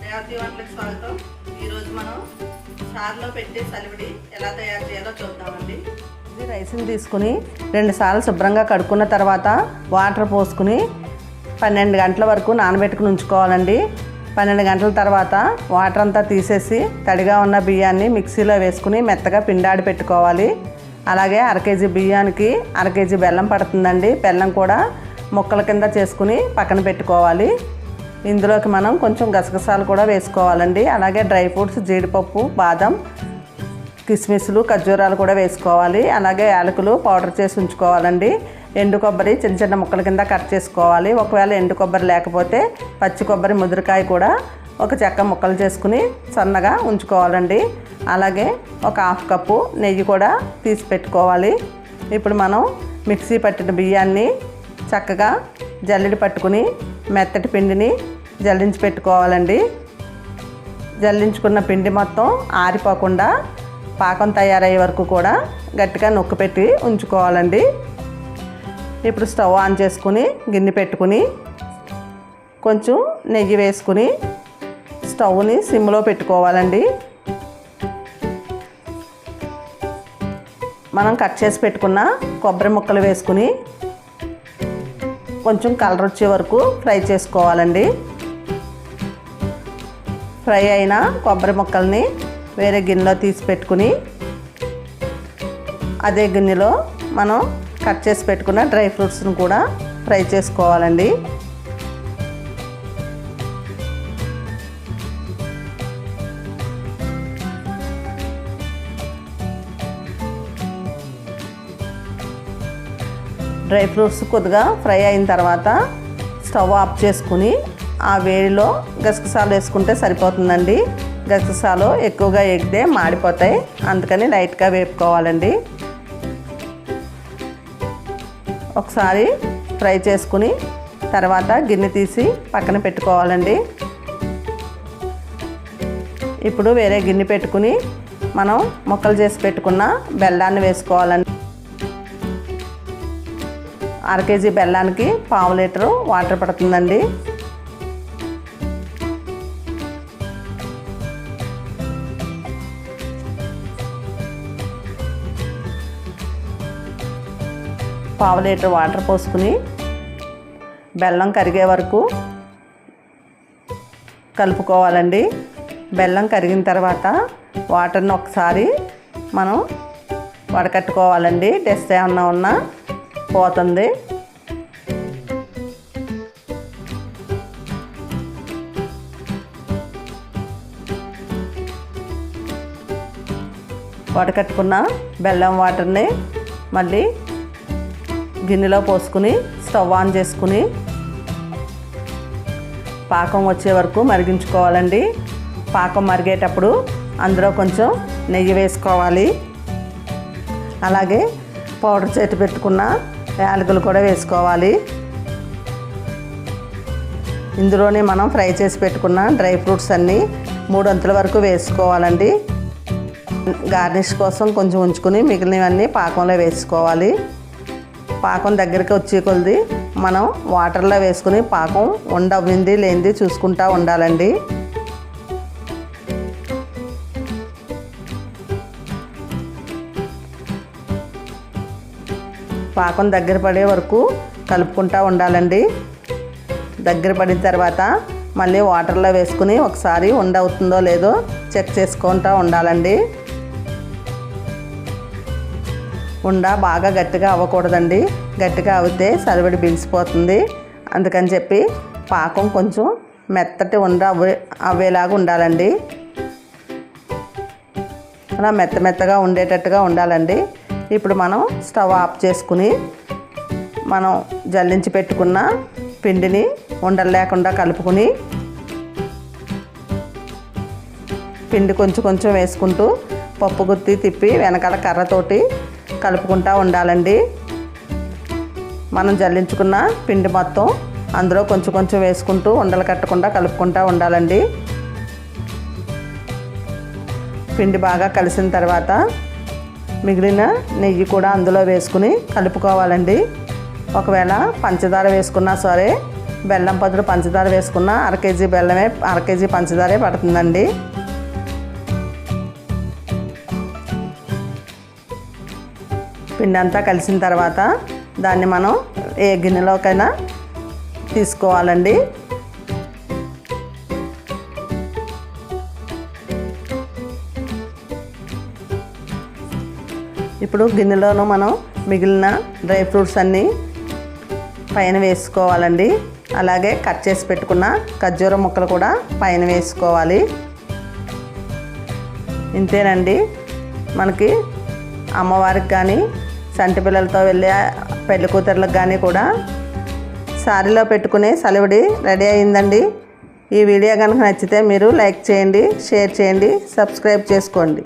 రేవతి వంటలకు స్వాగతం. ఈరోజు మనం సార్లో పెట్టే సలివిడి ఎలా తయారు చేయాలో చూద్దామండి. రైస్ని తీసుకుని 2 సార్లు శుభ్రంగా కడుక్కున్న తర్వాత వాటర్ పోసుకుని 12 గంటల వరకు నానబెట్టుకుని ఉంచుకోవాలండి. 12 గంటల తర్వాత వాటర్ అంతా తీసేసి తడిగా ఉన్న బియ్యాన్ని మిక్సీలో వేసుకుని మెత్తగా పిండాడి పెట్టుకోవాలి. అలాగే 1/2 కేజీ బియ్యానికి 1/2 కేజీ బెల్లం పడుతుందండి. బెల్లం కూడా ముక్కల కింద చేసుకుని పక్కన పెట్టుకోవాలి. ఇందులోకి మనం కొంచెం గసగసాలు కూడా వేసుకోవాలండి. అలాగే డ్రై ఫ్రూట్స్, జీడిపప్పు, బాదం, కిస్మిస్లు, ఖర్జూరాలు కూడా వేసుకోవాలి. అలాగే యాలకులు పౌడర్ చేసి ఉంచుకోవాలండి. ఎండు కొబ్బరి చిన్న చిన్న ముక్కల కింద కట్ చేసుకోవాలి. ఒకవేళ ఎండు కొబ్బరి లేకపోతే పచ్చి కొబ్బరి ముద్రకాయ కూడా ఒక చెక్క ముక్కలు చేసుకుని సన్నగా ఉంచుకోవాలండి. అలాగే ఒక 1/2 కప్పు నెయ్యి కూడా తీసి పెట్టుకోవాలి. ఇప్పుడు మనం మిక్సీ పట్టిన బియ్యాన్ని చక్కగా జల్లెడ పట్టుకుని మెత్తటి పిండిని జల్లించి పెట్టుకోవాలండి. జల్లించుకున్న పిండి మొత్తం ఆరిపోకుండా పాకం తయారయ్యే వరకు కూడా గట్టిగా నొక్కి పెట్టి ఉంచుకోవాలండి. ఇప్పుడు స్టవ్ ఆన్ చేసుకుని గిన్నె పెట్టుకుని కొంచెం నెయ్యి వేసుకుని స్టవ్ని సిమ్లో పెట్టుకోవాలండి. మనం కట్ చేసి పెట్టుకున్న కొబ్బరి ముక్కలు వేసుకుని కొంచెం కలర్ వచ్చే వరకు ఫ్రై చేసుకోవాలండి. ఫ్రై అయిన కొబ్బరి ముక్కల్ని వేరే గిన్నెలో తీసి పెట్టుకుని అదే గిన్నెలో మనం కట్ చేసి పెట్టుకున్న డ్రై ఫ్రూట్స్ని కూడా ఫ్రై చేసుకోవాలండి. డ్రై ఫ్రూట్స్ కొద్దిగా ఫ్రై అయిన తర్వాత స్టవ్ ఆఫ్ చేసుకుని ఆ వేడిలో గసగసాలు వేసుకుంటే సరిపోతుందండి. గసగసాలు ఎక్కువగా ఎగితే మాడిపోతాయి, అందుకని లైట్గా వేపుకోవాలండి. ఒకసారి ఫ్రై చేసుకుని తర్వాత గిన్నె తీసి పక్కన పెట్టుకోవాలండి. ఇప్పుడు వేరే గిన్నె పెట్టుకుని మనం ముక్కలు చేసి పెట్టుకున్న బెల్లాన్ని వేసుకోవాలండి. 1/2 కేజీ బెల్లానికి 1/2 లీటరు వాటర్ పడుతుందండి. పావు లీటర్ వాటర్ పోసుకుని బెల్లం కరిగే వరకు కలుపుకోవాలండి. బెల్లం కరిగిన తర్వాత వాటర్ని ఒకసారి మనం వడకట్టుకోవాలండి. డస్ట్ ఏమన్నా ఉన్నా పోతుంది. వడకట్టుకున్న బెల్లం వాటర్ని మళ్ళీ గిన్నెలో పోసుకుని స్టవ్ ఆన్ చేసుకుని పాకం వచ్చే వరకు మరిగించుకోవాలండి. పాకం మరిగేటప్పుడు అందులో కొంచెం నెయ్యి వేసుకోవాలి. అలాగే పౌడర్ చేసి పెట్టుకున్న యాలకులు కూడా వేసుకోవాలి. ఇందులోనే మనం ఫ్రై చేసి పెట్టుకున్న డ్రై ఫ్రూట్స్ అన్నీ 3 వంతుల వరకు వేసుకోవాలండి. గార్నిష్ కోసం కొంచెం ఉంచుకుని మిగిలినవన్నీ పాకంలో వేసుకోవాలి. పాకం దగ్గరికి వచ్చే కొలది మనం వాటర్లో వేసుకుని పాకం ఉండవింది లేనిది చూసుకుంటూ ఉండాలండి. పాకం దగ్గర పడే వరకు కలుపుకుంటూ ఉండాలండి. దగ్గర పడిన తర్వాత మళ్ళీ వాటర్లో వేసుకుని ఒకసారి ఉండవుతుందో లేదో చెక్ చేసుకుంటూ ఉండాలండి. ఉండ బాగా గట్టిగా అవ్వకూడదండి. గట్టిగా అవితే సలివిడి బిగిసిపోతుంది. అందుకని చెప్పి పాకం కొంచెం మెత్తటి ఉండ అవ్వేలాగా ఉండాలండి. అలా మెత్తగా ఉండేటట్టుగా ఉండాలండి. ఇప్పుడు మనం స్టవ్ ఆఫ్ చేసుకుని మనం జల్లించి పెట్టుకున్న పిండిని ఉండలు లేకుండా కలుపుకుని పిండి కొంచెం వేసుకుంటూ పప్పు గుత్తి తిప్పి వెనకాల కర్రతోటి కలుపుకుంటూ ఉండాలండి. మనం జల్లించుకున్న పిండి మొత్తం అందులో కొంచెం వేసుకుంటూ ఉండలు కట్టకుండా కలుపుకుంటూ ఉండాలండి. పిండి బాగా కలిసిన తర్వాత మిగిలిన నెయ్యి కూడా అందులో వేసుకుని కలుపుకోవాలండి. ఒకవేళ పంచదార వేసుకున్నా సరే బెల్లం పదులు పంచదార వేసుకున్న 1/2 కేజీ బెల్లమే 1/2 కేజీ పంచదారే పడుతుందండి. పిండి అంతా కలిసిన తర్వాత దాన్ని మనం ఏ గిన్నెలోకైనా తీసుకోవాలండి. ఇప్పుడు గిన్నెలోనూ మనం మిగిలిన డ్రై ఫ్రూట్స్ అన్నీ పైన వేసుకోవాలండి. అలాగే కట్ చేసి పెట్టుకున్న ఖర్జూర ముక్కలు కూడా పైన వేసుకోవాలి. ఇంతేనండి, మనకి అమ్మవారికి కానీ సంటి పిల్లలతో వెళ్ళే పెళ్లి కూతుర్లకు కానీ కూడా సారీలో పెట్టుకునే సలివిడి రెడీ అయిందండి. ఈ వీడియో కనుక నచ్చితే మీరు లైక్ చేయండి, షేర్ చేయండి, సబ్స్క్రైబ్ చేసుకోండి.